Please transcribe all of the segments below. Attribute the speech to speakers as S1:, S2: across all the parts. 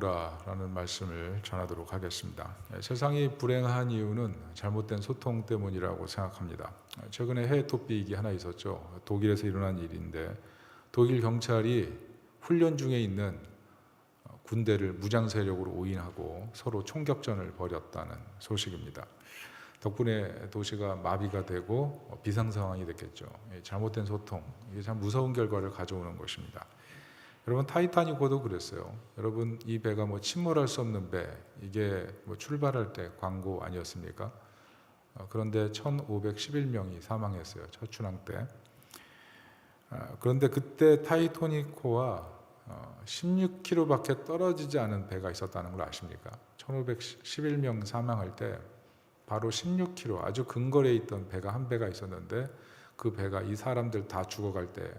S1: 라는 말씀을 전하도록 하겠습니다. 세상이 불행한 이유는 잘못된 소통 때문이라고 생각합니다. 최근에 해외 토픽이 하나 있었죠. 독일에서 일어난 일인데 독일 경찰이 훈련 중에 있는 군대를 무장 세력으로 오인하고 서로 총격전을 벌였다는 소식입니다. 덕분에 도시가 마비가 되고 비상 상황이 됐겠죠. 잘못된 소통, 이게 참 무서운 결과를 가져오는 것입니다. 여러분, 타이타닉호도 그랬어요. 여러분, 이 배가 침몰할 수 없는 배, 이게 출발할 때 광고 아니었습니까? 그런데 1511명이 사망했어요. 첫 출항 때. 그런데 그때 타이타닉호와 16km밖에 떨어지지 않은 배가 있었다는 걸 아십니까? 1511명 사망할 때 바로 16km, 아주 근거리에 있던 배가 한 배가 있었는데 그 배가 이 사람들 다 죽어갈 때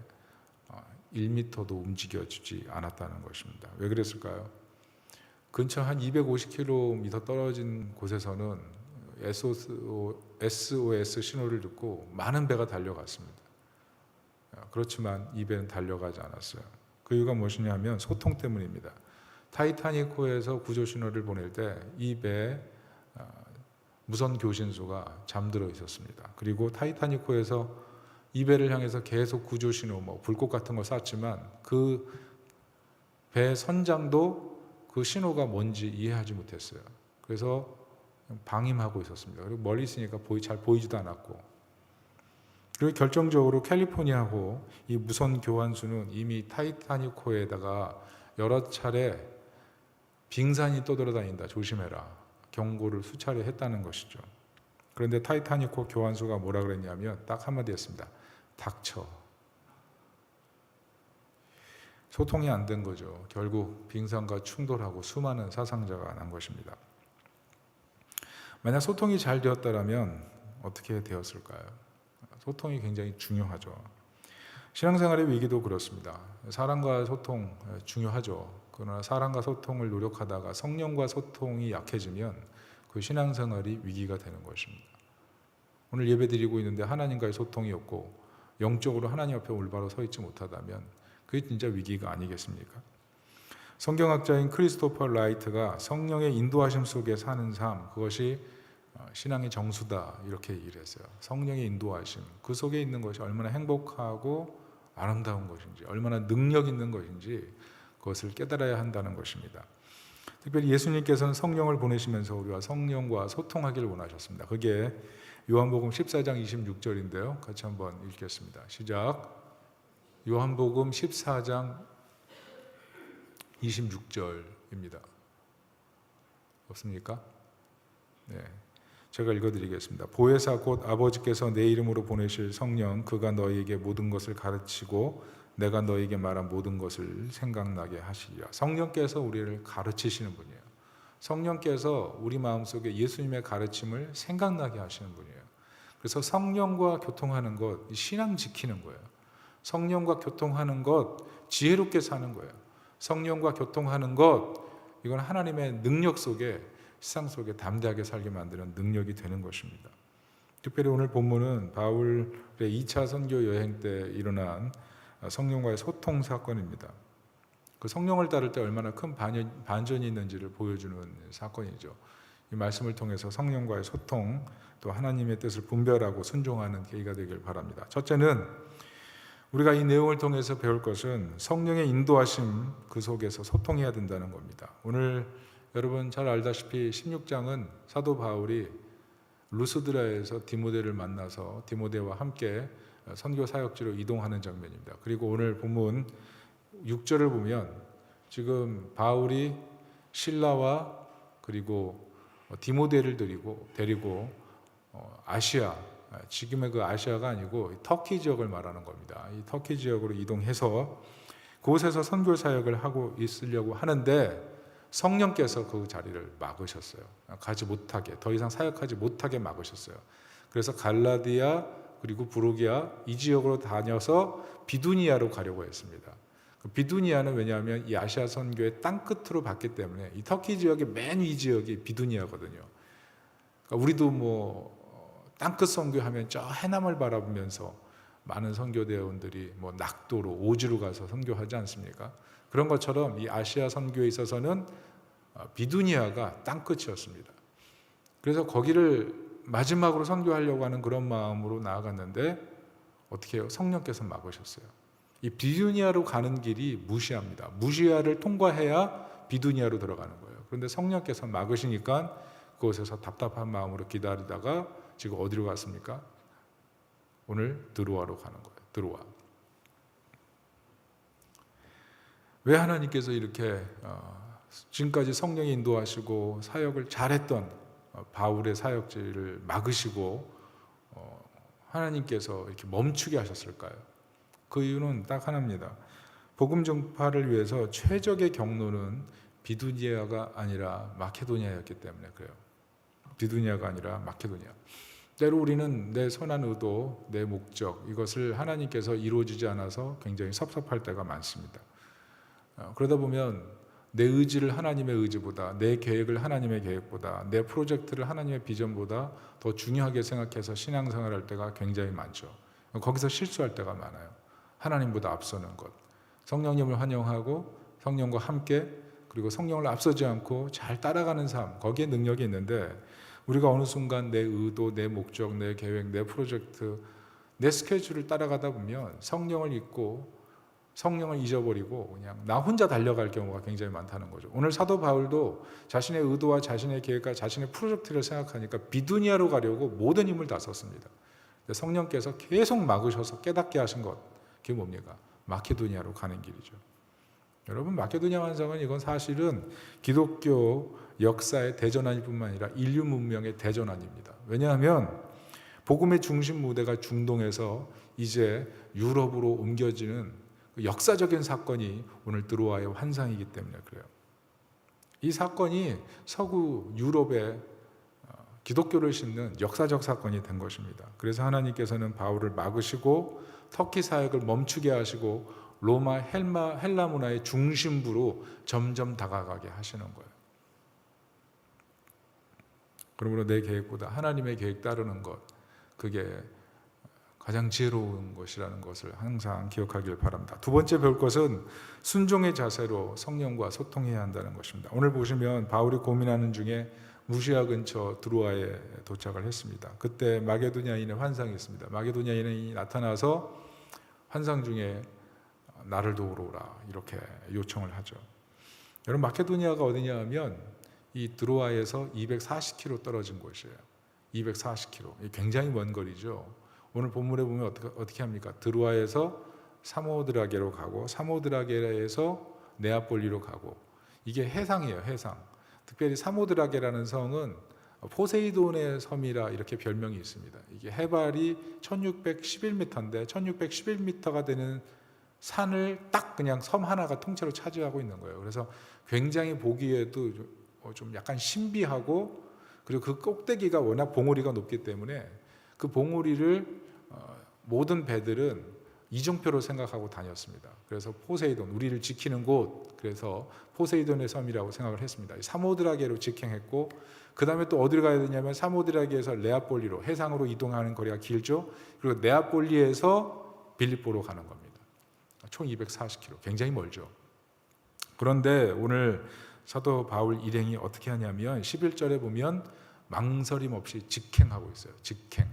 S1: 1m도 움직여주지 않았다는 것입니다. 왜 그랬을까요? 근처 한 250km 떨어진 곳에서는 SOS 신호를 듣고 많은 배가 달려갔습니다. 그렇지만 이 배는 달려가지 않았어요. 그 이유가 무엇이냐면 소통 때문입니다. 타이타닉호에서 구조 신호를 보낼 때 이 배에 무선 교신소가 잠들어 있었습니다. 그리고 타이타닉호에서 이 배를 향해서 계속 구조 신호, 불꽃 같은 걸 쐈지만 그 배 선장도 그 신호가 뭔지 이해하지 못했어요. 그래서 방임하고 있었습니다. 그리고 멀리 있으니까 잘 보이지도 않았고, 그리고 결정적으로 캘리포니아호 이 무선 교환수는 이미 타이타닉호에다가 여러 차례 빙산이 떠돌아다닌다, 조심해라, 경고를 수차례 했다는 것이죠. 그런데 타이타닉호 교환수가 뭐라 그랬냐면 딱 한마디 했습니다. 닥쳐. 소통이 안 된 거죠. 결국 빙산과 충돌하고 수많은 사상자가 난 것입니다. 만약 소통이 잘 되었다면 어떻게 되었을까요? 소통이 굉장히 중요하죠. 신앙생활의 위기도 그렇습니다. 사람과 소통 중요하죠. 그러나 사람과 소통을 노력하다가 성령과 소통이 약해지면 그 신앙생활이 위기가 되는 것입니다. 오늘 예배드리고 있는데 하나님과의 소통이 없고 영적으로 하나님 앞에 올바로 서 있지 못하다면 그게 진짜 위기가 아니겠습니까? 성경학자인 크리스토퍼 라이트가 성령의 인도하심 속에 사는 삶, 그것이 신앙의 정수다, 이렇게 얘기를 했어요. 성령의 인도하심, 그 속에 있는 것이 얼마나 행복하고 아름다운 것인지, 얼마나 능력 있는 것인지 그것을 깨달아야 한다는 것입니다. 특별히 예수님께서는 성령을 보내시면서 우리와 성령과 소통하기를 원하셨습니다. 그게 요한복음 14장 26절인데요. 같이 한번 읽겠습니다. 시작. 요한복음 14장 26절입니다. 없습니까? 네, 제가 읽어드리겠습니다. 보혜사 곧 아버지께서 내 이름으로 보내실 성령, 그가 너희에게 모든 것을 가르치고 내가 너희에게 말한 모든 것을 생각나게 하시리라. 성령께서 우리를 가르치시는 분이에요. 성령께서 우리 마음속에 예수님의 가르침을 생각나게 하시는 분이에요. 그래서 성령과 교통하는 것, 신앙 지키는 거예요. 성령과 교통하는 것, 지혜롭게 사는 거예요. 성령과 교통하는 것, 이건 하나님의 능력 속에, 세상 속에 담대하게 살게 만드는 능력이 되는 것입니다. 특별히 오늘 본문은 바울의 2차 선교 여행 때 일어난 성령과의 소통 사건입니다. 그 성령을 따를 때 얼마나 큰 반전이 있는지를 보여주는 사건이죠. 이 말씀을 통해서 성령과의 소통, 또 하나님의 뜻을 분별하고 순종하는 계기가 되길 바랍니다. 첫째는 우리가 이 내용을 통해서 배울 것은 성령의 인도하심, 그 속에서 소통해야 된다는 겁니다. 오늘 여러분 잘 알다시피 16장은 사도 바울이 루스드라에서 디모데를 만나서 디모데와 함께 선교 사역지로 이동하는 장면입니다. 그리고 오늘 본문 6절을 보면 지금 바울이 실라와 그리고 디모데를 데리고 아시아, 지금의 그 아시아가 아니고 터키 지역을 말하는 겁니다. 이 터키 지역으로 이동해서 그곳에서 선교 사역을 하고 있으려고 하는데 성령께서 그 자리를 막으셨어요. 가지 못하게, 더 이상 사역하지 못하게 막으셨어요. 그래서 갈라디아 그리고 부르기아 이 지역으로 다녀서 비두니아로 가려고 했습니다. 비두니아는 왜냐하면 이 아시아 선교의 땅끝으로 봤기 때문에 이 터키 지역의 맨 위 지역이 비두니아거든요. 그러니까 우리도 땅끝 선교하면 저 해남을 바라보면서 많은 선교대원들이 낙도로 오지로 가서 선교하지 않습니까? 그런 것처럼 이 아시아 선교에 있어서는 비두니아가 땅끝이었습니다. 그래서 거기를 마지막으로 선교하려고 하는 그런 마음으로 나아갔는데 어떻게 해요? 성령께서 막으셨어요. 이 비두니아로 가는 길이 무시아입니다. 무시아를 통과해야 비두니아로 들어가는 거예요. 그런데 성령께서 막으시니까 그곳에서 답답한 마음으로 기다리다가 지금 어디로 갔습니까? 오늘 드로아로 가는 거예요. 드로아. 왜 하나님께서 이렇게 지금까지 성령이 인도하시고 사역을 잘했던 바울의 사역지를 막으시고 하나님께서 이렇게 멈추게 하셨을까요? 그 이유는 딱 하나입니다. 복음 전파를 위해서 최적의 경로는 비두니아가 아니라 마케도니아였기 때문에 그래요. 비두니아가 아니라 마케도니아. 때로 우리는 내 선한 의도, 내 목적 이것을 하나님께서 이루어지지 않아서 굉장히 섭섭할 때가 많습니다. 그러다 보면 내 의지를 하나님의 의지보다, 내 계획을 하나님의 계획보다, 내 프로젝트를 하나님의 비전보다 더 중요하게 생각해서 신앙생활할 때가 굉장히 많죠. 거기서 실수할 때가 많아요. 하나님보다 앞서는 것. 성령님을 환영하고 성령과 함께 그리고 성령을 앞서지 않고 잘 따라가는 삶, 거기에 능력이 있는데 우리가 어느 순간 내 의도, 내 목적, 내 계획, 내 프로젝트, 내 스케줄을 따라가다 보면 성령을 잊고 성령을 잊어버리고 그냥 나 혼자 달려갈 경우가 굉장히 많다는 거죠. 오늘 사도 바울도 자신의 의도와 자신의 계획과 자신의 프로젝트를 생각하니까 비두니아로 가려고 모든 힘을 다 썼습니다. 성령께서 계속 막으셔서 깨닫게 하신 것, 그게 뭡니까? 마케도니아로 가는 길이죠. 여러분, 마케도니아 환상은 이건 사실은 기독교 역사의 대전환일 뿐만 아니라 인류 문명의 대전환입니다. 왜냐하면 복음의 중심 무대가 중동에서 이제 유럽으로 옮겨지는 역사적인 사건이 오늘 드로아의 환상이기 때문에 그래요. 이 사건이 서구 유럽에 기독교를 심는 역사적 사건이 된 것입니다. 그래서 하나님께서는 바울을 막으시고 터키 사역을 멈추게 하시고 로마 헬라 문화의 중심부로 점점 다가가게 하시는 거예요. 그러므로 내 계획보다 하나님의 계획 따르는 것, 그게 가장 지혜로운 것이라는 것을 항상 기억하길 바랍니다. 두 번째 배울 것은 순종의 자세로 성령과 소통해야 한다는 것입니다. 오늘 보시면 바울이 고민하는 중에 무시아 근처 드로아에 도착을 했습니다. 그때 마게도냐인의 환상이 있습니다. 마게도냐인이 나타나서 환상 중에 나를 도우러 오라 이렇게 요청을 하죠. 여러분, 마케도니아가 어디냐 하면 이 드로아에서 240km 떨어진 곳이에요. 240km. 굉장히 먼 거리죠. 오늘 본문에 보면 어떻게 합니까? 드로아에서 사모드라게로 가고 사모드라게에서 네아폴리로 가고, 이게 해상이에요. 해상. 특별히 사모드라게라는 성은 포세이돈의 섬이라 이렇게 별명이 있습니다. 이게 해발이 1611m인데 1611m가 되는 산을 딱 그냥 섬 하나가 통째로 차지하고 있는 거예요. 그래서 굉장히 보기에도 좀 약간 신비하고, 그리고 그 꼭대기가 워낙 봉우리가 높기 때문에 그 봉우리를 모든 배들은 이정표로 생각하고 다녔습니다. 그래서 포세이돈, 우리를 지키는 곳, 그래서 포세이돈의 섬이라고 생각을 했습니다. 사모드라게로 직행했고, 그 다음에 또 어디로 가야 되냐면 사모드라게에서 네아폴리로, 해상으로 이동하는 거리가 길죠. 그리고 네아폴리에서 빌립보로 가는 겁니다. 총 240km, 굉장히 멀죠. 그런데 오늘 사도 바울 일행이 어떻게 하냐면 11절에 보면 망설임 없이 직행하고 있어요. 직행.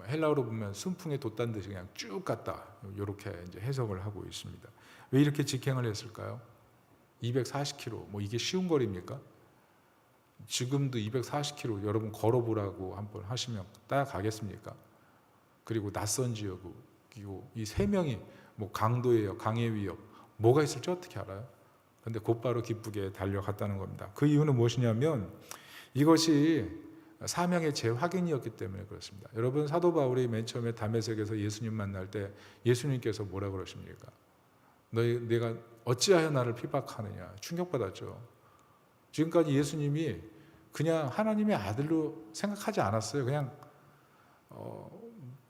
S1: 헬라어로 보면 순풍에 돛단 듯이 그냥 쭉 갔다, 이렇게 이제 해석을 하고 있습니다. 왜 이렇게 직행을 했을까요? 240km, 뭐 이게 쉬운 거리입니까? 지금도 240km 여러분 걸어보라고 한번 하시면 따라가겠습니까? 그리고 낯선 지역이고 이 세 명이 뭐 강도예요, 강의 위협, 뭐가 있을지 어떻게 알아요? 그런데 곧바로 기쁘게 달려갔다는 겁니다. 그 이유는 무엇이냐면 이것이 사명의 재확인이었기 때문에 그렇습니다. 여러분, 사도 바울이 맨 처음에 다메섹에서 예수님 만날 때 예수님께서 뭐라 그러십니까? 내가 어찌하여 나를 핍박하느냐, 충격받았죠. 지금까지 예수님이 그냥 하나님의 아들로 생각하지 않았어요. 그냥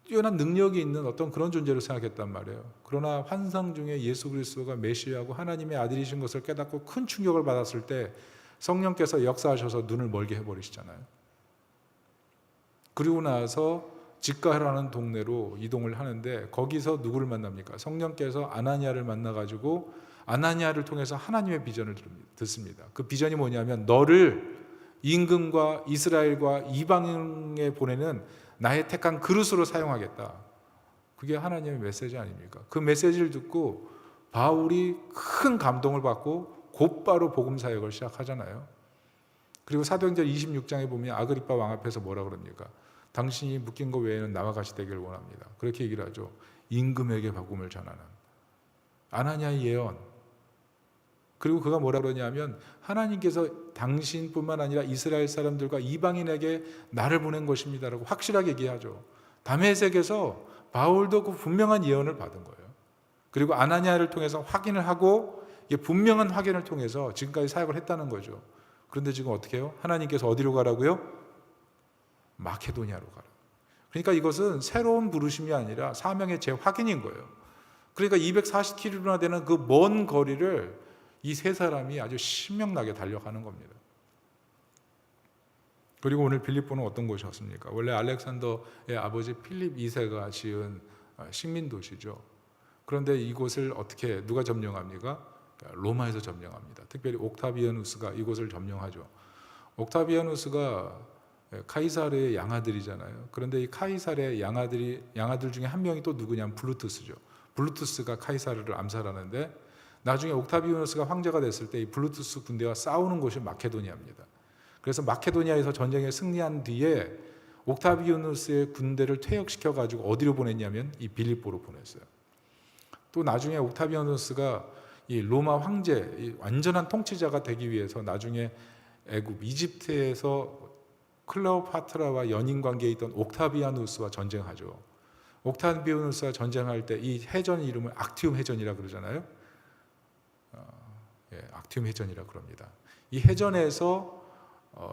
S1: 뛰어난 능력이 있는 어떤 그런 존재로 생각했단 말이에요. 그러나 환상 중에 예수 그리스도가 메시아고 하나님의 아들이신 것을 깨닫고 큰 충격을 받았을 때 성령께서 역사하셔서 눈을 멀게 해버리시잖아요. 그리고 나서 직가라는 동네로 이동을 하는데 거기서 누구를 만납니까? 성령께서 아나니아를 만나가지고 아나니아를 통해서 하나님의 비전을 듣습니다. 그 비전이 뭐냐면 너를 임금과 이스라엘과 이방인에 보내는 나의 택한 그릇으로 사용하겠다. 그게 하나님의 메시지 아닙니까? 그 메시지를 듣고 바울이 큰 감동을 받고 곧바로 복음 사역을 시작하잖아요. 그리고 사도행전 26장에 보면 아그리파 왕 앞에서 뭐라 그럽니까? 당신이 묶인 것 외에는 나와 같이 되기를 원합니다. 그렇게 얘기를 하죠. 임금에게 복음을 전하는 아나니아의 예언. 그리고 그가 뭐라 그러냐면 하나님께서 당신뿐만 아니라 이스라엘 사람들과 이방인에게 나를 보낸 것입니다라고 확실하게 얘기하죠. 다메섹에서 바울도 그 분명한 예언을 받은 거예요. 그리고 아나니아를 통해서 확인을 하고 분명한 확인을 통해서 지금까지 사역을 했다는 거죠. 그런데 지금 어떻게 해요? 하나님께서 어디로 가라고요? 마케도니아로 가라. 그러니까 이것은 새로운 부르심이 아니라 사명의 재확인인 거예요. 그러니까 240km나 되는 그 먼 거리를 이 세 사람이 아주 신명나게 달려가는 겁니다. 그리고 오늘 빌립보는 어떤 곳이었습니까? 원래 알렉산더의 아버지 필립 2세가 지은 식민도시죠. 그런데 이곳을 어떻게 누가 점령합니까? 로마에서 점령합니다. 특별히 옥타비아누스가 이곳을 점령하죠. 옥타비아누스가 카이사르의 양아들이잖아요. 그런데 이 카이사르의 양아들 중에 한 명이 또 누구냐면 블루투스죠. 블루투스가 카이사르를 암살하는데 나중에 옥타비아누스가 황제가 됐을 때 이 블루투스 군대와 싸우는 곳이 마케도니아입니다. 그래서 마케도니아에서 전쟁에 승리한 뒤에 옥타비아누스의 군대를 퇴역시켜 가지고 어디로 보냈냐면 이 빌립보로 보냈어요. 또 나중에 옥타비아누스가 이 로마 황제, 이 완전한 통치자가 되기 위해서 나중에 애굽 이집트에서 클레오파트라와 연인 관계에 있던 옥타비아누스와 전쟁하죠. 옥타비아누스와 전쟁할 때 이 해전 이름을 악티움 해전이라 그러잖아요. 악티움 해전이라 그럽니다. 이 해전에서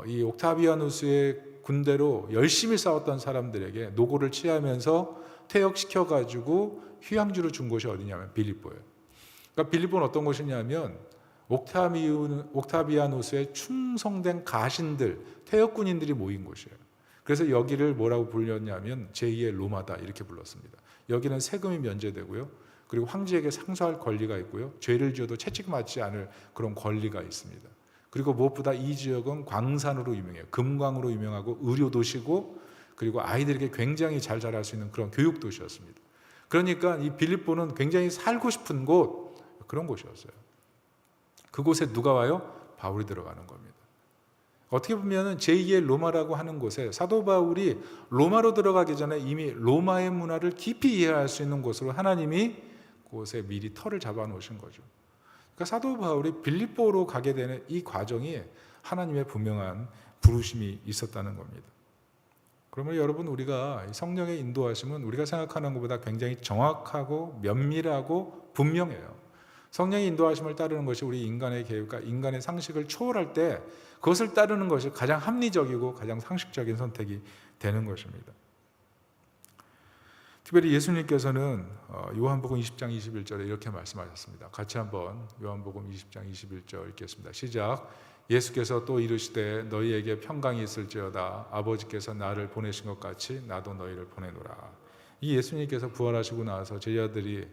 S1: 이 옥타비아누스의 군대로 열심히 싸웠던 사람들에게 노고를 취하면서 퇴역시켜 가지고 휴양지로 준 곳이 어디냐면 빌립보예요. 그러니까 빌립보는 어떤 곳이냐면 옥타비아누스의 충성된 가신들, 퇴역군인들이 모인 곳이에요. 그래서 여기를 뭐라고 불렸냐면 제2의 로마다 이렇게 불렀습니다. 여기는 세금이 면제되고요. 그리고 황제에게 상소할 권리가 있고요. 죄를 지어도 채찍맞지 않을 그런 권리가 있습니다. 그리고 무엇보다 이 지역은 광산으로 유명해요. 금광으로 유명하고 의료도시고 그리고 아이들에게 굉장히 잘 자랄 수 있는 그런 교육도시였습니다. 그러니까 이 빌립보는 굉장히 살고 싶은 곳, 그런 곳이었어요. 그곳에 누가 와요? 바울이 들어가는 겁니다. 어떻게 보면 제2의 로마라고 하는 곳에 사도 바울이 로마로 들어가기 전에 이미 로마의 문화를 깊이 이해할 수 있는 곳으로 하나님이 그곳에 미리 터를 잡아 놓으신 거죠. 그러니까 사도 바울이 빌립보로 가게 되는 이 과정이 하나님의 분명한 부르심이 있었다는 겁니다. 그러면 여러분, 우리가 성령의 인도하심은 우리가 생각하는 것보다 굉장히 정확하고 면밀하고 분명해요. 성령의 인도하심을 따르는 것이 우리 인간의 계획과 인간의 상식을 초월할 때 그것을 따르는 것이 가장 합리적이고 가장 상식적인 선택이 되는 것입니다. 특별히 예수님께서는 요한복음 20장 21절에 이렇게 말씀하셨습니다. 같이 한번 요한복음 20장 21절 읽겠습니다. 시작. 예수께서 또 이르시되 너희에게 평강이 있을지어다. 아버지께서 나를 보내신 것 같이 나도 너희를 보내노라. 이 예수님께서 부활하시고 나서 제자들이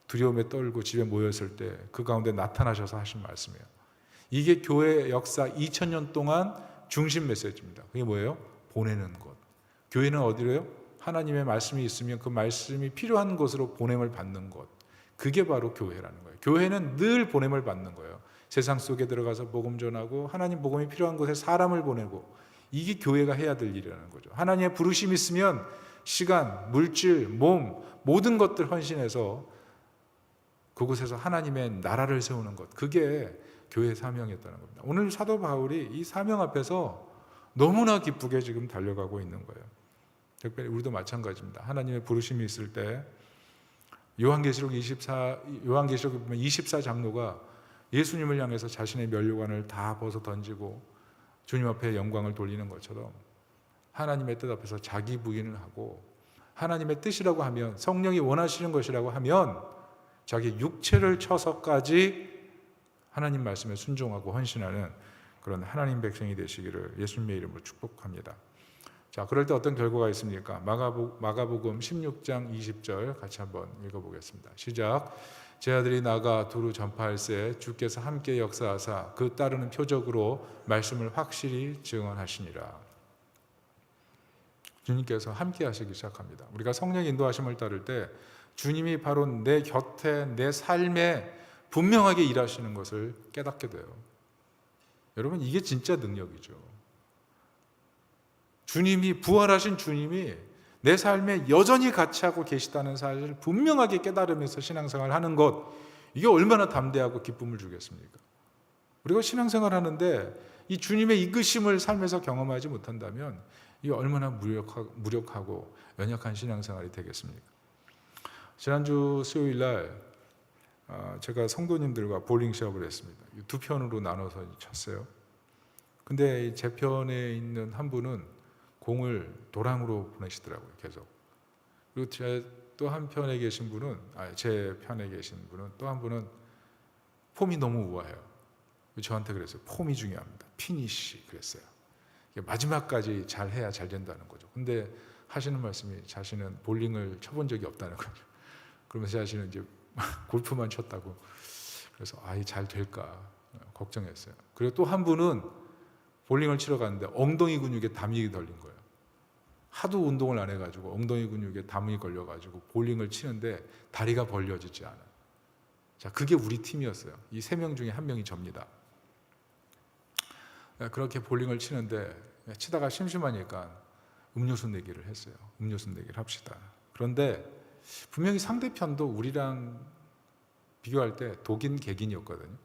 S1: 두려움에 떨고 집에 모였을 때 그 가운데 나타나셔서 하신 말씀이에요. 이게 교회의 역사 2000년 동안 중심 메시지입니다. 그게 뭐예요? 보내는 것. 교회는 어디로요? 하나님의 말씀이 있으면 그 말씀이 필요한 곳으로 보냄을 받는 것. 그게 바로 교회라는 거예요. 교회는 늘 보냄을 받는 거예요. 세상 속에 들어가서 복음 전하고 하나님 복음이 필요한 곳에 사람을 보내고, 이게 교회가 해야 될 일이라는 거죠. 하나님의 부르심이 있으면 시간, 물질, 몸, 모든 것들 헌신해서 그곳에서 하나님의 나라를 세우는 것, 그게 교회의 사명이었다는 겁니다. 오늘 사도 바울이 이 사명 앞에서 너무나 기쁘게 지금 달려가고 있는 거예요. 특별히 우리도 마찬가지입니다. 하나님의 부르심이 있을 때 요한계시록 24, 보면 24장로가 예수님을 향해서 자신의 면류관을 다 벗어 던지고 주님 앞에 영광을 돌리는 것처럼 하나님의 뜻 앞에서 자기 부인을 하고, 하나님의 뜻이라고 하면, 성령이 원하시는 것이라고 하면 자기 육체를 쳐서까지 하나님 말씀에 순종하고 헌신하는 그런 하나님 백성이 되시기를 예수님의 이름으로 축복합니다. 자, 그럴 때 어떤 결과가 있습니까? 마가복음 16장 20절 같이 한번 읽어보겠습니다. 시작. 제 아들이 나가 두루 전파할세 주께서 함께 역사하사 그 따르는 표적으로 말씀을 확실히 증언하시니라. 주님께서 함께 하시기 시작합니다. 우리가 성령 인도하심을 따를 때 주님이 바로 내 곁에 내 삶에 분명하게 일하시는 것을 깨닫게 돼요. 여러분, 이게 진짜 능력이죠. 주님이, 부활하신 주님이 내 삶에 여전히 같이 하고 계시다는 사실을 분명하게 깨달으면서 신앙생활을 하는 것, 이게 얼마나 담대하고 기쁨을 주겠습니까? 우리가 신앙생활 하는데 이 주님의 이끄심을 삶에서 경험하지 못한다면 이게 얼마나 무력하고 연약한 신앙생활이 되겠습니까? 지난주 수요일 날 제가 성도님들과 볼링 시합을 했습니다. 두 편으로 나눠서 쳤어요. 근데 제 편에 있는 한 분은 공을 도랑으로 보내시더라고요, 계속. 그리고 제 또 한 편에 계신 분은, 제 편에 계신 분은, 또 한 분은 폼이 너무 우아해요. 저한테 그랬어요. 폼이 중요합니다. 피니쉬 그랬어요. 마지막까지 잘 해야 잘 된다는 거죠. 근데 하시는 말씀이 자신은 볼링을 쳐본 적이 없다는 거죠. 그러면서 자신은 이제 골프만 쳤다고. 그래서 잘 될까 걱정했어요. 그리고 또 한 분은 볼링을 치러 갔는데 엉덩이 근육에 담이 걸린 거예요. 하도 운동을 안 해가지고 엉덩이 근육에 담이 걸려가지고 볼링을 치는데 다리가 벌려지지 않아요. 자, 그게 우리 팀이었어요. 이 3명 중에 1명이 접니다. 그렇게 볼링을 치는데 치다가 심심하니까 음료수 내기를 했어요. 음료수 내기를 합시다. 그런데 분명히 상대편도 우리랑 비교할 때 독인 객인이었거든요.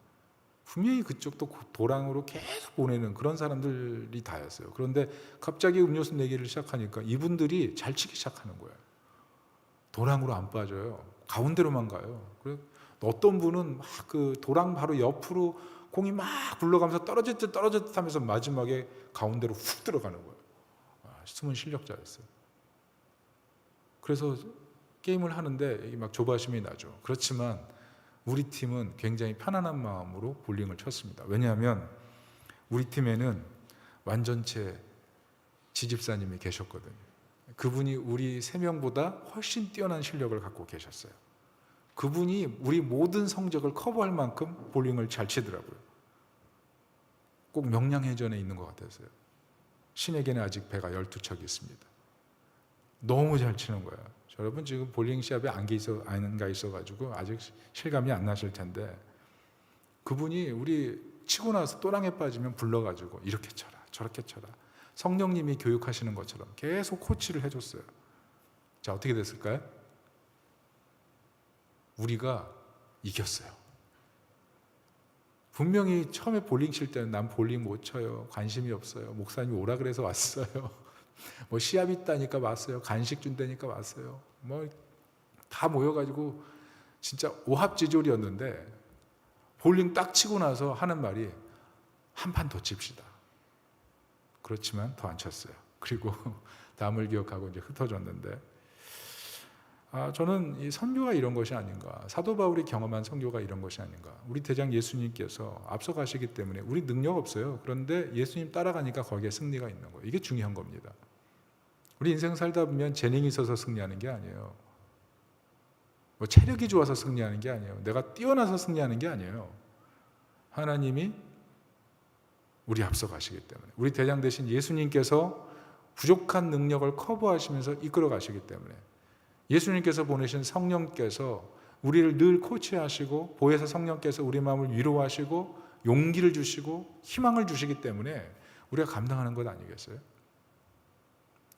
S1: 분명히 그쪽도 도랑으로 계속 보내는 그런 사람들이 다였어요. 그런데 갑자기 음료수 내기를 시작하니까 이분들이 잘 치기 시작하는 거예요. 도랑으로 안 빠져요. 가운데로만 가요. 그래서 어떤 분은 막 그 도랑 바로 옆으로 공이 막 굴러가면서 떨어질 듯 하면서 마지막에 가운데로 훅 들어가는 거예요. 숨은 실력자였어요. 그래서 게임을 하는데 막 조바심이 나죠. 그렇지만 우리 팀은 굉장히 편안한 마음으로 볼링을 쳤습니다. 왜냐하면 우리 팀에는 완전체 지집사님이 계셨거든요. 그분이 우리 3명보다 훨씬 뛰어난 실력을 갖고 계셨어요. 그분이 우리 모든 성적을 커버할 만큼 볼링을 잘 치더라고요. 꼭 명량해전에 있는 것 같았어요. 신에게는 아직 배가 12척이 있습니다. 너무 잘 치는 거예요. 여러분 지금 볼링 시합에 안 가 있어가지고 아직 실감이 안 나실 텐데 그분이 우리 치고 나서 또랑에 빠지면 불러가지고 이렇게 쳐라 저렇게 쳐라 성령님이 교육하시는 것처럼 계속 코치를 해줬어요. 자, 어떻게 됐을까요? 우리가 이겼어요. 분명히 처음에 볼링 칠 때는 난 볼링 못 쳐요. 관심이 없어요. 목사님이 오라 그래서 왔어요. 뭐 시합 있다니까 왔어요. 간식 준다니까 왔어요. 뭐 다 모여가지고 진짜 오합지졸이었는데 볼링 딱 치고 나서 하는 말이 한 판 더 칩시다. 그렇지만 더 안 쳤어요. 그리고 다음을 기억하고 이제 흩어졌는데 저는 이 선교가 이런 것이 아닌가, 사도 바울이 경험한 선교가 이런 것이 아닌가. 우리 대장 예수님께서 앞서가시기 때문에 우리 능력 없어요. 그런데 예수님 따라가니까 거기에 승리가 있는 거예요. 이게 중요한 겁니다. 우리 인생 살다 보면 재능이 있어서 승리하는 게 아니에요. 뭐 체력이 좋아서 승리하는 게 아니에요. 내가 뛰어나서 승리하는 게 아니에요. 하나님이 우리 앞서가시기 때문에, 우리 대장 대신 예수님께서 부족한 능력을 커버하시면서 이끌어 가시기 때문에, 예수님께서 보내신 성령께서 우리를 늘 코치하시고 보혜사 성령께서 우리 마음을 위로하시고 용기를 주시고 희망을 주시기 때문에 우리가 감당하는 것 아니겠어요?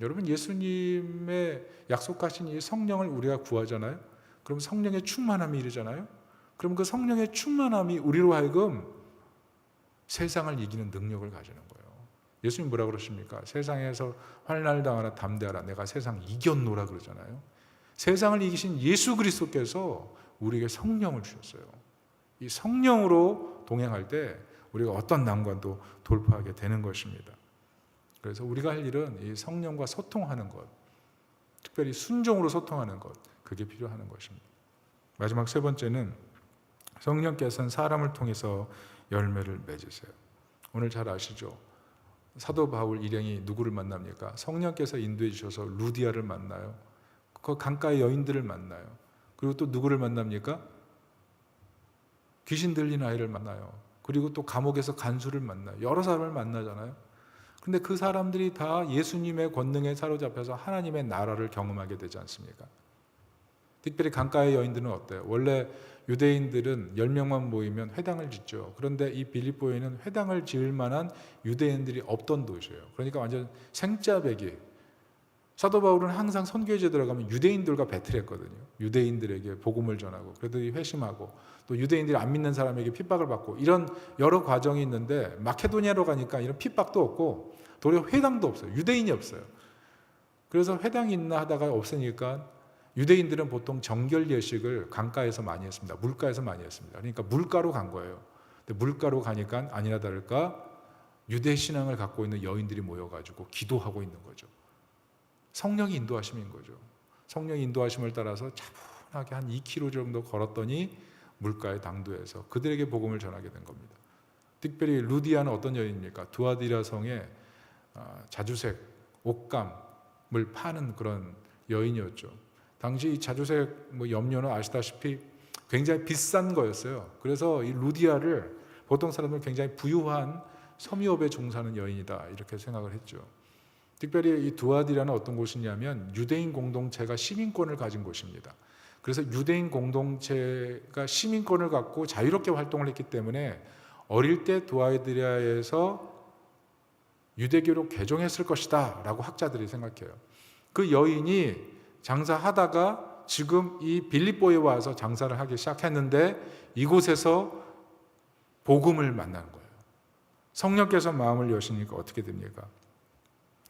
S1: 여러분, 예수님의 약속하신 이 성령을 우리가 구하잖아요. 그럼 성령의 충만함이 이르잖아요. 그럼 그 성령의 충만함이 우리로 하여금 세상을 이기는 능력을 가지는 거예요. 예수님 뭐라 그러십니까? 세상에서 환난을 당하나 담대하라. 내가 세상 이겼노라 그러잖아요. 세상을 이기신 예수 그리스도께서 우리에게 성령을 주셨어요. 이 성령으로 동행할 때 우리가 어떤 난관도 돌파하게 되는 것입니다. 그래서 우리가 할 일은 이 성령과 소통하는 것, 특별히 순종으로 소통하는 것, 그게 필요한 것입니다. 마지막 3번째는 성령께서는 사람을 통해서 열매를 맺으세요. 오늘 잘 아시죠? 사도 바울 일행이 누구를 만납니까? 성령께서 인도해 주셔서 루디아를 만나요. 그 강가의 여인들을 만나요. 그리고 또 누구를 만납니까? 귀신 들린 아이를 만나요. 그리고 또 감옥에서 간수를 만나요. 여러 사람을 만나잖아요. 근데 그 사람들이 다 예수님의 권능에 사로잡혀서 하나님의 나라를 경험하게 되지 않습니까? 특별히 강가의 여인들은 어때요? 원래 유대인들은 10명만 모이면 회당을 짓죠. 그런데 이 빌립보에는 회당을 지을 만한 유대인들이 없던 도시예요. 그러니까 완전 생짜배기. 사도 바울은 항상 선교지에 들어가면 유대인들과 배틀했거든요. 유대인들에게 복음을 전하고 그들이 회심하고 또 유대인들이 안 믿는 사람에게 핍박을 받고 이런 여러 과정이 있는데 마케도니아로 가니까 이런 핍박도 없고 도리어 회당도 없어요. 유대인이 없어요. 그래서 회당이 있나 하다가 없으니까 유대인들은 보통 정결 예식을 강가에서 많이 했습니다. 물가에서 많이 했습니다. 그러니까 물가로 간 거예요. 근데 물가로 가니까 아니나 다를까 유대 신앙을 갖고 있는 여인들이 모여가지고 기도하고 있는 거죠. 성령이 인도하심인 거죠. 성령의 인도하심을 따라서 차분하게 한 2km 정도 걸었더니 물가의 당도에서 그들에게 복음을 전하게 된 겁니다. 특별히 루디아는 어떤 여인입니까? 두아디라 성에 자주색, 옷감을 파는 그런 여인이었죠. 당시 이 자주색 염료는 아시다시피 굉장히 비싼 거였어요. 그래서 이 루디아를 보통 사람들은 굉장히 부유한 섬유업에 종사하는 여인이다 이렇게 생각을 했죠. 특별히 이 두아디라는 어떤 곳이냐면 유대인 공동체가 시민권을 가진 곳입니다. 그래서 유대인 공동체가 시민권을 갖고 자유롭게 활동을 했기 때문에 어릴 때 두아디라에서 유대교로 개종했을 것이다 라고 학자들이 생각해요. 그 여인이 장사하다가 지금 이 빌립보에 와서 장사를 하기 시작했는데 이곳에서 복음을 만난 거예요. 성령께서 마음을 여시니까 어떻게 됩니까?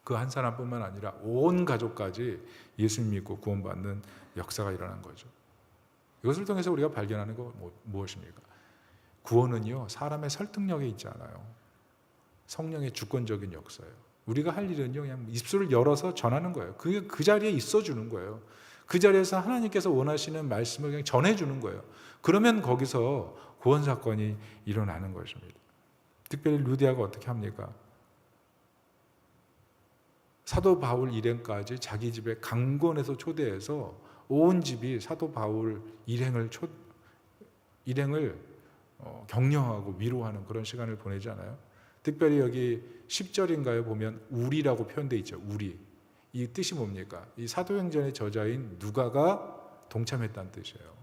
S1: 그 한 사람뿐만 아니라 온 가족까지 예수 믿고 구원받는 역사가 일어난 거죠. 이것을 통해서 우리가 발견하는 건 무엇입니까? 구원은요, 사람의 설득력에 있지 않아요. 성령의 주권적인 역사예요. 우리가 할 일은요, 그냥 입술을 열어서 전하는 거예요. 그게 그 자리에 있어주는 거예요. 그 자리에서 하나님께서 원하시는 말씀을 그냥 전해주는 거예요. 그러면 거기서 구원 사건이 일어나는 것입니다. 특별히 루디아가 어떻게 합니까? 사도 바울 일행까지 자기 집에 강권해서 초대해서 온 집이 사도 바울 일행을 격려하고 위로하는 그런 시간을 보내잖아요. 특별히 여기 10절인가에 보면 우리라고 표현되어 있죠. 우리. 이 뜻이 뭡니까? 이 사도행전의 저자인 누가가 동참했다는 뜻이에요.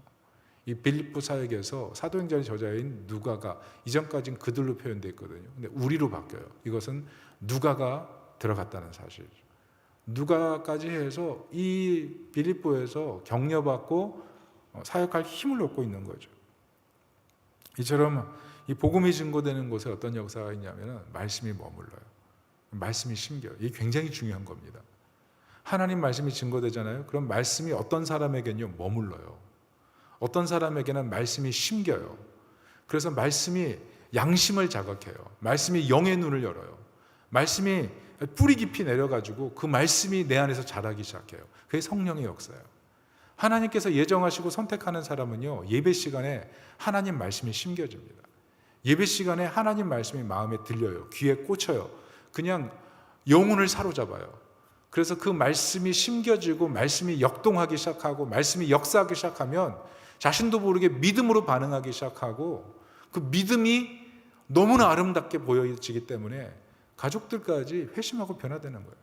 S1: 이 빌립보 사역에서 사도행전의 저자인 누가가 이전까지는 그들로 표현되어 있거든요. 근데 우리로 바뀌어요. 이것은 누가가 들어갔다는 사실이죠. 누가까지 해서 이 빌립보에서 격려받고 사역할 힘을 얻고 있는 거죠. 이처럼 이 복음이 증거되는 곳에 어떤 역사가 있냐면 말씀이 머물러요. 말씀이 심겨요. 이게 굉장히 중요한 겁니다. 하나님 말씀이 증거되잖아요. 그럼 말씀이 어떤 사람에게는요 머물러요. 어떤 사람에게는 말씀이 심겨요. 그래서 말씀이 양심을 자극해요. 말씀이 영의 눈을 열어요. 말씀이 뿌리 깊이 내려가지고 그 말씀이 내 안에서 자라기 시작해요. 그게 성령의 역사예요. 하나님께서 예정하시고 선택하는 사람은요, 예배 시간에 하나님 말씀이 심겨집니다. 예배 시간에 하나님 말씀이 마음에 들려요. 귀에 꽂혀요. 그냥 영혼을 사로잡아요. 그래서 그 말씀이 심겨지고 말씀이 역동하기 시작하고 말씀이 역사하기 시작하면 자신도 모르게 믿음으로 반응하기 시작하고 그 믿음이 너무나 아름답게 보여지기 때문에 가족들까지 회심하고 변화되는 거예요.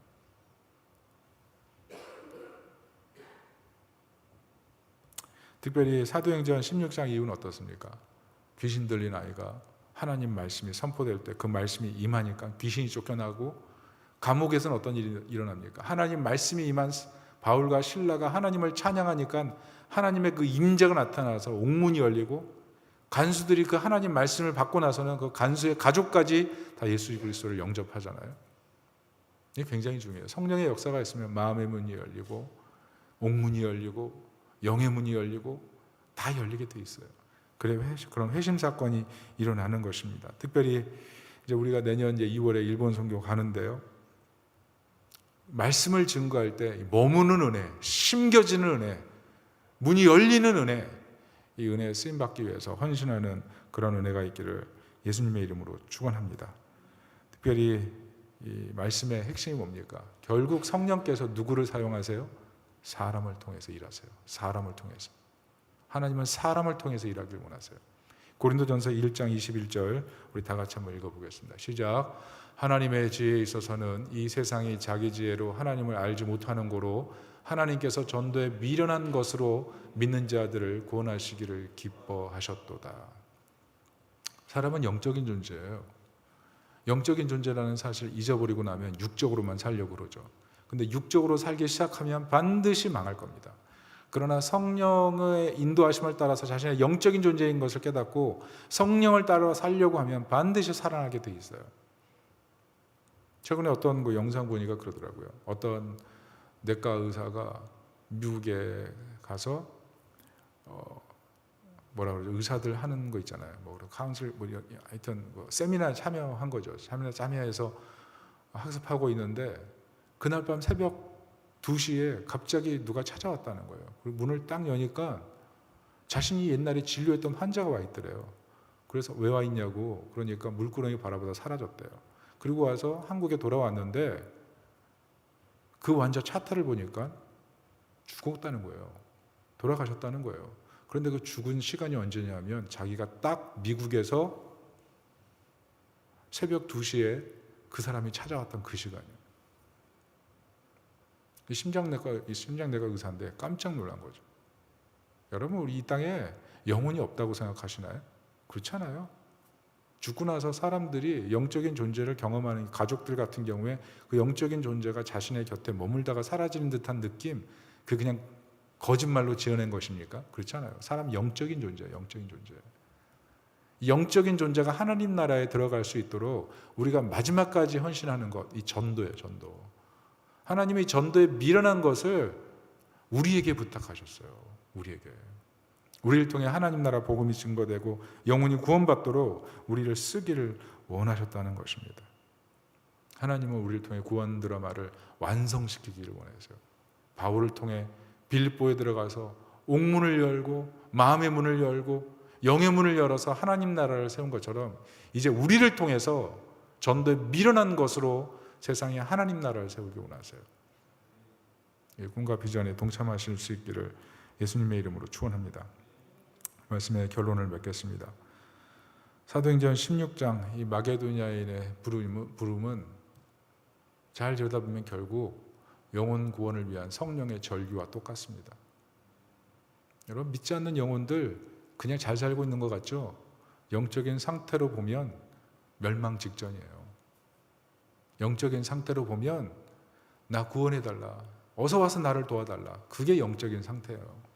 S1: 특별히 사도행전 16장 이후는 어떻습니까? 귀신 들린 아이가 하나님 말씀이 선포될 때 그 말씀이 임하니까 귀신이 쫓겨나고 감옥에서는 어떤 일이 일어납니까? 하나님 말씀이 임한 바울과 실라가 하나님을 찬양하니까 하나님의 그 임재가 나타나서 옥문이 열리고 간수들이 그 하나님 말씀을 받고 나서는 그 간수의 가족까지 다 예수 그리스도를 영접하잖아요. 이게 굉장히 중요해요. 성령의 역사가 있으면 마음의 문이 열리고 옥문이 열리고 영의 문이 열리고 다 열리게 돼 있어요. 그래 그런 회심 사건이 일어나는 것입니다. 특별히 이제 우리가 내년 이제 2월에 일본 선교 가는데요. 말씀을 증거할 때 머무는 은혜, 심겨지는 은혜, 문이 열리는 은혜, 이 은혜에 쓰임 받기 위해서 헌신하는 그런 은혜가 있기를 예수님의 이름으로 축원합니다. 특별히 이 말씀의 핵심이 뭡니까? 결국 성령께서 누구를 사용하세요? 사람을 통해서 일하세요. 사람을 통해서. 하나님은 사람을 통해서 일하길 원하세요. 고린도전서 1장 21절 우리 다 같이 한번 읽어보겠습니다. 시작. 하나님의 지혜에 있어서는 이 세상이 자기 지혜로 하나님을 알지 못하는 고로 하나님께서 전도에 미련한 것으로 믿는 자들을 구원하시기를 기뻐하셨도다. 사람은 영적인 존재예요. 영적인 존재라는 사실을 잊어버리고 나면 육적으로만 살려고 그러죠. 근데 육적으로 살기 시작하면 반드시 망할 겁니다. 그러나 성령의 인도하심을 따라서 자신의 영적인 존재인 것을 깨닫고 성령을 따라 살려고 하면 반드시 살아나게 돼 있어요. 최근에 어떤 영상 보니까 그러더라고요. 어떤 내과 의사가 미국에 가서 뭐라 그러죠? 의사들 하는 거 있잖아요. 뭐 카운슬 하여튼 세미나 참여한 거죠. 세미나 참여해서 학습하고 있는데 그날 밤 새벽 2시에 갑자기 누가 찾아왔다는 거예요. 그리고 문을 딱 여니까 자신이 옛날에 진료했던 환자가 와 있더래요. 그래서 왜 와 있냐고 그러니까 물구렁이 바라보다 사라졌대요. 그리고 와서 한국에 돌아왔는데 그 환자 차트를 보니까 죽었다는 거예요. 돌아가셨다는 거예요. 그런데 그 죽은 시간이 언제냐면 자기가 딱 미국에서 새벽 2시에 그 사람이 찾아왔던 그 시간이에요. 심장내과 의사인데 깜짝 놀란 거죠. 여러분, 우리 이 땅에 영혼이 없다고 생각하시나요? 그렇잖아요. 죽고 나서 사람들이 영적인 존재를 경험하는 가족들 같은 경우에 그 영적인 존재가 자신의 곁에 머물다가 사라지는 듯한 느낌, 그 그냥 거짓말로 지어낸 것입니까? 그렇잖아요. 사람 영적인 존재예요. 영적인 존재. 영적인 존재가 하나님 나라에 들어갈 수 있도록 우리가 마지막까지 헌신하는 것, 이 전도예요. 전도. 하나님이 전도에 미련한 것을 우리에게 부탁하셨어요. 우리에게. 우리를 통해 하나님 나라 복음이 증거되고 영혼이 구원받도록 우리를 쓰기를 원하셨다는 것입니다. 하나님은 우리를 통해 구원 드라마를 완성시키기를 원하세요. 바울을 통해 빌립보에 들어가서 옥문을 열고 마음의 문을 열고 영의 문을 열어서 하나님 나라를 세운 것처럼 이제 우리를 통해서 전도에 미련한 것으로 세상에 하나님 나라를 세우기 원하세요. 꿈과 비전에 동참하실 수 있기를 예수님의 이름으로 축원합니다. 말씀의 결론을 맺겠습니다. 사도행전 16장 이 마게도냐인의 부름은 잘 들여다보면 결국 영혼 구원을 위한 성령의 절규와 똑같습니다. 여러분, 믿지 않는 영혼들 그냥 잘 살고 있는 것 같죠? 영적인 상태로 보면 멸망 직전이에요. 영적인 상태로 보면 나 구원해달라, 어서 와서 나를 도와달라, 그게 영적인 상태예요.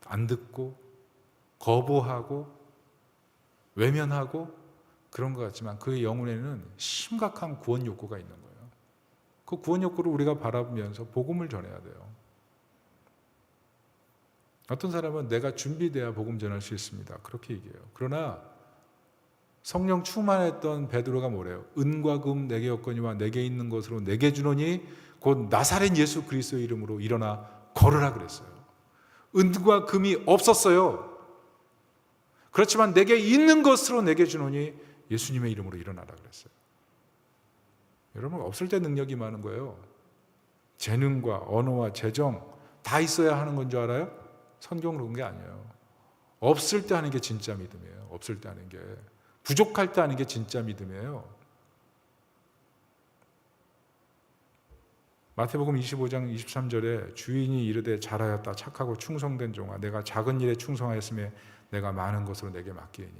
S1: 안 듣고 거부하고 외면하고 그런 것 같지만 그의 영혼에는 심각한 구원 욕구가 있는 거예요. 그 구원 욕구를 우리가 바라보면서 복음을 전해야 돼요. 어떤 사람은 내가 준비돼야 복음 전할 수 있습니다, 그렇게 얘기해요. 그러나 성령 충만했던 베드로가 뭐래요? 은과 금 내게 없거니와 내게 있는 것으로 내게 주노니 곧 나사렛 예수 그리스도의 이름으로 일어나 걸으라 그랬어요. 은과 금이 없었어요. 그렇지만 내게 있는 것으로 내게 주노니 예수님의 이름으로 일어나라 그랬어요. 여러분, 없을 때 능력이 많은 거예요. 재능과 언어와 재정 다 있어야 하는 건 줄 알아요? 성경은 그런 게 아니에요. 없을 때 하는 게 진짜 믿음이에요. 없을 때 하는 게. 부족할 때 하는 게 진짜 믿음이에요. 마태복음 25장 23절에 주인이 이르되 잘하였다 착하고 충성된 종아, 내가 작은 일에 충성하였으며 내가 많은 것으로 내게 맡기니.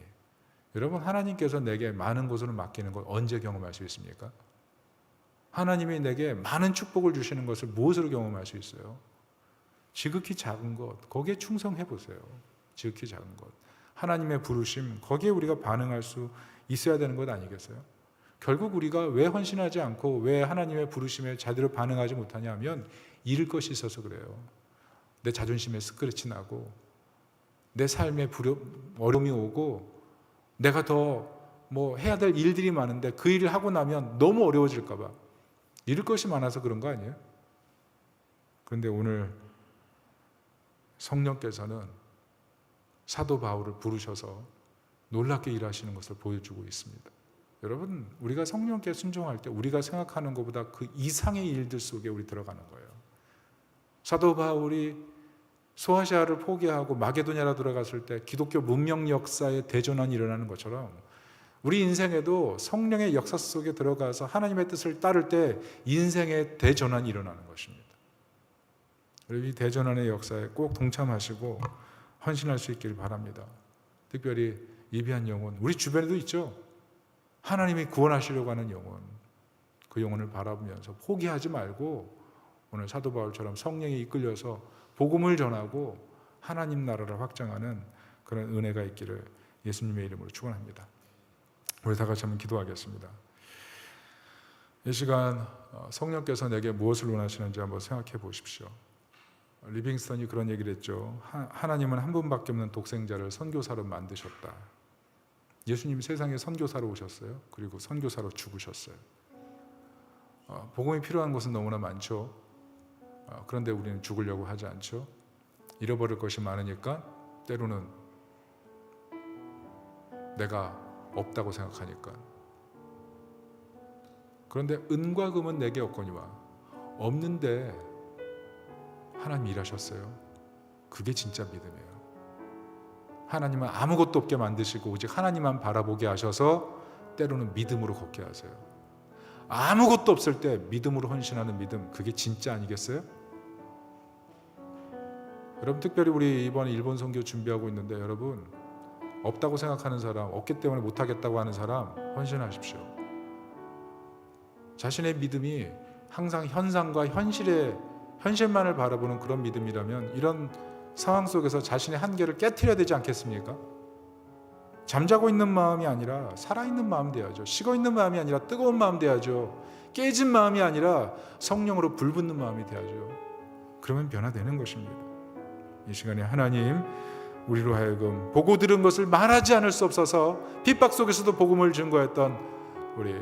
S1: 여러분, 하나님께서 내게 많은 것으로 맡기는 것 언제 경험할 수 있습니까? 하나님이 내게 많은 축복을 주시는 것을 무엇으로 경험할 수 있어요? 지극히 작은 것, 거기에 충성해 보세요. 지극히 작은 것, 하나님의 부르심, 거기에 우리가 반응할 수 있어야 되는 것 아니겠어요? 결국 우리가 왜 헌신하지 않고 왜 하나님의 부르심에 제대로 반응하지 못하냐 하면 잃을 것이 있어서 그래요. 내 자존심에 스크래치 나고 내 삶에 어려움이 오고 내가 더 해야 될 일들이 많은데 그 일을 하고 나면 너무 어려워질까 봐 잃을 것이 많아서 그런 거 아니에요? 그런데 오늘 성령께서는 사도 바울을 부르셔서 놀랍게 일하시는 것을 보여주고 있습니다. 여러분, 우리가 성령께 순종할 때 우리가 생각하는 것보다 그 이상의 일들 속에 우리 들어가는 거예요. 사도 바울이 소아시아를 포기하고 마게도냐로 들어갔을 때 기독교 문명 역사의 대전환이 일어나는 것처럼 우리 인생에도 성령의 역사 속에 들어가서 하나님의 뜻을 따를 때 인생의 대전환이 일어나는 것입니다. 이 대전환의 역사에 꼭 동참하시고 헌신할 수 있기를 바랍니다. 특별히 예비한 영혼, 우리 주변에도 있죠. 하나님이 구원하시려고 하는 영혼, 그 영혼을 바라보면서 포기하지 말고 오늘 사도 바울처럼 성령에 이끌려서 복음을 전하고 하나님 나라를 확장하는 그런 은혜가 있기를 예수님의 이름으로 축원합니다. 우리 다 같이 한번 기도하겠습니다. 이 시간 성령께서 내게 무엇을 원하시는지 한번 생각해 보십시오. 리빙스턴이 그런 얘기를 했죠. 하나님은 한 분밖에 없는 독생자를 선교사로 만드셨다. 예수님이 세상에 선교사로 오셨어요. 그리고 선교사로 죽으셨어요. 복음이 필요한 것은 너무나 많죠. 그런데 우리는 죽으려고 하지 않죠. 잃어버릴 것이 많으니까 때로는 내가 없다고 생각하니까. 그런데 은과 금은 내게 없거니와 없는데 하나님 일하셨어요. 그게 진짜 믿음이에요. 하나님은 아무것도 없게 만드시고 오직 하나님만 바라보게 하셔서 때로는 믿음으로 걷게 하세요. 아무것도 없을 때 믿음으로 헌신하는 믿음, 그게 진짜 아니겠어요? 여러분, 특별히 우리 이번에 일본 선교 준비하고 있는데 여러분, 없다고 생각하는 사람, 없기 때문에 못하겠다고 하는 사람 헌신하십시오. 자신의 믿음이 항상 현상과 현실만을 바라보는 그런 믿음이라면 이런 상황 속에서 자신의 한계를 깨트려야 되지 않겠습니까? 잠자고 있는 마음이 아니라 살아있는 마음 돼야죠. 식어있는 마음이 아니라 뜨거운 마음 돼야죠. 깨진 마음이 아니라 성령으로 불붙는 마음이 돼야죠. 그러면 변화되는 것입니다. 이 시간에 하나님, 우리로 하여금 보고 들은 것을 말하지 않을 수 없어서 핍박 속에서도 복음을 증거했던 우리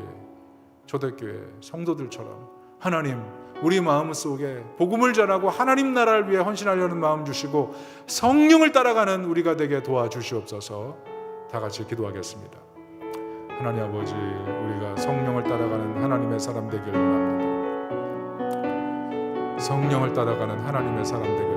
S1: 초대교회 성도들처럼 하나님, 우리 마음 속에 복음을 전하고 하나님 나라를 위해 헌신하려는 마음 주시고 성령을 따라가는 우리가 되게 도와주시옵소서. 다 같이 기도하겠습니다. 하나님 아버지, 우리가 성령을 따라가는 하나님의 사람 되기를 원합니다. 성령을 따라가는 하나님의 사람 되기를